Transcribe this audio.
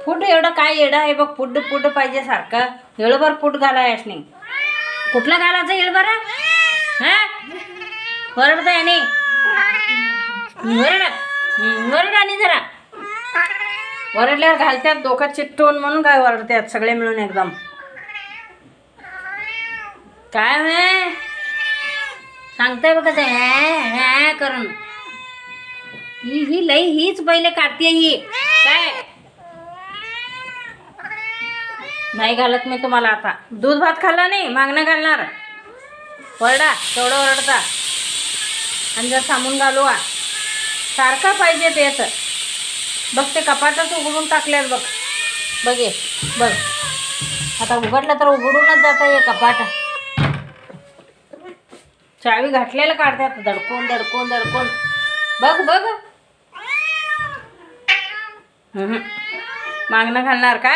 फूट एवढं काय येडं आहे बघ. फूट फूट पाहिजे सारखं. येळभर फूट घालायस नाही. कुठलं घालायचं येळ बरं? हा वरडत आहे नाही. वरड आणि जरा वरडल्यावर घालतात डोक्यात चिकटून म्हणून काय वरडतात सगळे मिळून एकदम. काय हे सांगताय बघा ते ह्या करून. ही लई हीच पहिले काढते ही काय नाही घालत मी तुम्हाला. आता दूध भात खाल्ला नाही मागणं घालणार. वरडा तेवढं वरडता आणि जर सामून घालू सारखं पाहिजे तेच. बघ ते कपाटच उघडून टाकल्यात बघ. बघे बघ आता उघडलं तर उघडूनच जातं हे कपाट. चावी घातलेलं काढतात धडकून धडकून धडकून. बघ बघ मागणं घालणार काय.